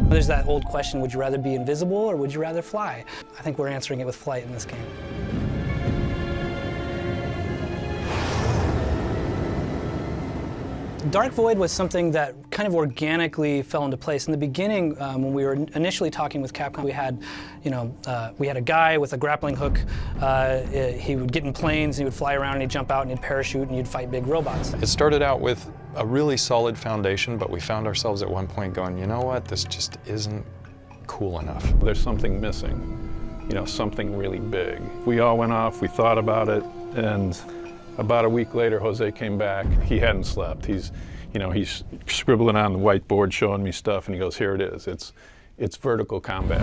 There's that old question, would you rather be invisible or would you rather fly? I think we're answering it with flight in this game. Dark Void was something that kind of organically fell into place. In the beginning, when we were initially talking with Capcom, we had, we had a guy with a grappling hook. He would get in planes, and he would fly around, and he'd jump out, and he'd parachute, and you'd fight big robots. It started out with a really solid foundation, but we found ourselves at one point going, you know what, this just isn't cool enough. There's something missing, something really big. We all went off, we thought about it, and about a week later, Jose came back. He hadn't slept. He's scribbling on the whiteboard, showing me stuff, and he goes, "Here it is. It's vertical combat."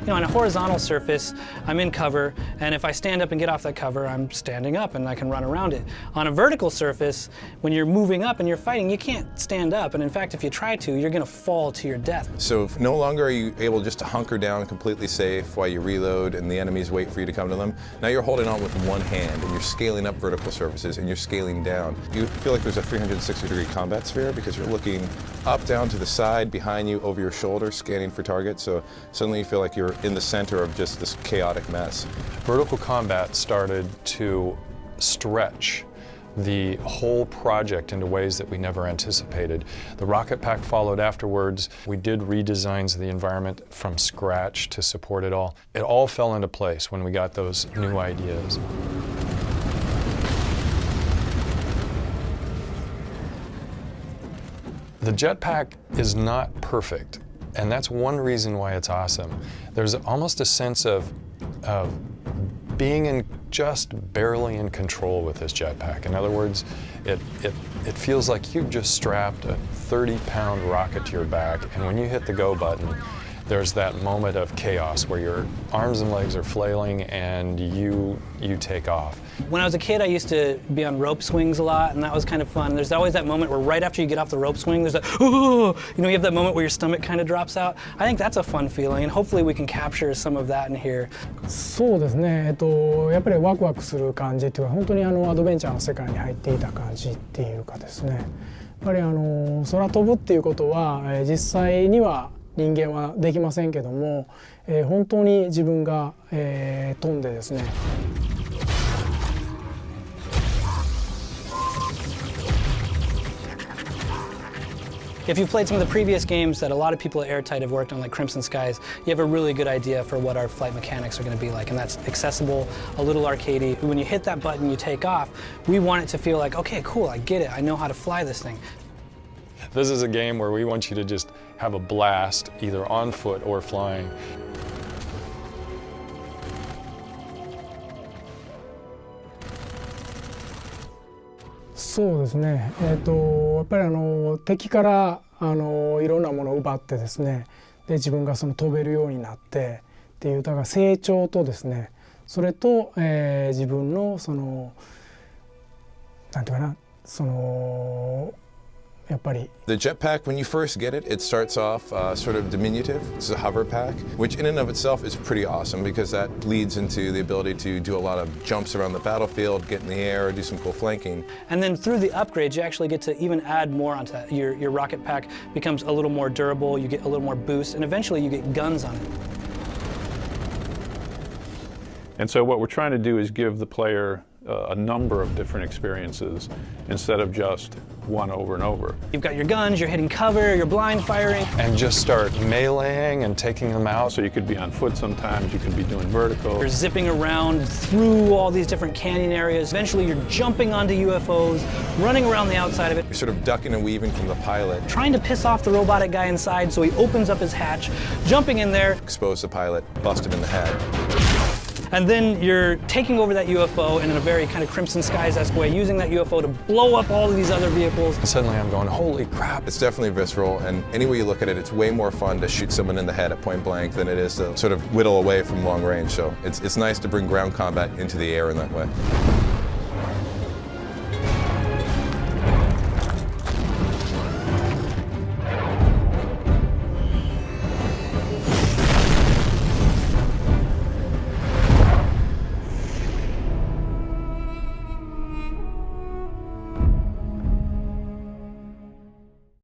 On a horizontal surface, I'm in cover, and if I stand up and get off that cover, I'm standing up and I can run around it. On a vertical surface, when you're moving up and you're fighting, you can't stand up, and in fact, if you try to, you're gonna fall to your death. So no longer are you able just to hunker down completely safe while you reload and the enemies wait for you to come to them. Now you're holding on with one hand, and you're scaling up vertical surfaces, and you're scaling down. You feel like there's a 360-degree combat sphere because you're looking up, down, to the side, behind you, over your shoulder, scanning for targets, so suddenly you feel like you're in the center of just this chaotic mess. Vertical combat started to stretch the whole project into ways that we never anticipated. The rocket pack followed afterwards. We did redesigns of the environment from scratch to support it all. It all fell into place when we got those new ideas. The jetpack is not perfect, and that's one reason why it's awesome. There's almost a sense of being just barely in control with this jetpack. In other words, it feels like you've just strapped a 30-pound rocket to your back, and when you hit the go button, there's that moment of chaos where your arms and legs are flailing and you take off. When I was a kid, I used to be on rope swings a lot, and that was kind of fun. There's always that moment where right after you get off the rope swing, there's that, oh, you have that moment where your stomach kind of drops out. I think that's a fun feeling, and hopefully we can capture some of that in here. そうですね、やっぱりワクワクする感じっていうか、本当にアドベンチャーの世界に入っていた感じっていうかですね、やっぱり空飛ぶっていうことは、実際には人間はできませんけども、本当に自分が、飛んでですね。If you've played some of the previous games that a lot of people at Airtight have worked on, like Crimson Skies, you have a really good idea for what our flight mechanics are going to be like, and that's accessible, a little arcadey. When you hit that button, you take off. We want it to feel like, okay, cool, I get it, I know how to fly this thing. This is a game where we want you to just have a blast, either on foot or flying.そうですね、やっぱり敵からいろんなものを奪ってですね、で自分が飛べるようになってっていう、だから成長とですね、それと、自分のなんていうかな、やっぱり The jetpack, when you first get it, it starts off sort of diminutive. It's a hover pack, which in and of itself is pretty awesome because that leads into the ability to do a lot of jumps around the battlefield, get in the air, do some cool flanking. And then through the upgrades, you actually get to even add more onto that. Your rocket pack becomes a little more durable, you get a little more boost, and eventually you get guns on it. And so what we're trying to do is give the player a number of different experiences instead of just one over and over. You've got your guns, you're hitting cover, you're blind firing. And just start meleeing and taking them out. So you could be on foot sometimes, you could be doing vertical. You're zipping around through all these different canyon areas. Eventually you're jumping onto UFOs, running around the outside of it. You're sort of ducking and weaving from the pilot. Trying to piss off the robotic guy inside, so he opens up his hatch, jumping in there. Expose the pilot, bust him in the head. And then you're taking over that UFO and in a very kind of Crimson Skies-esque way, using that UFO to blow up all of these other vehicles. And suddenly I'm going, holy crap. It's definitely visceral, and any way you look at it, it's way more fun to shoot someone in the head at point blank than it is to sort of whittle away from long range. So it's nice to bring ground combat into the air in that way.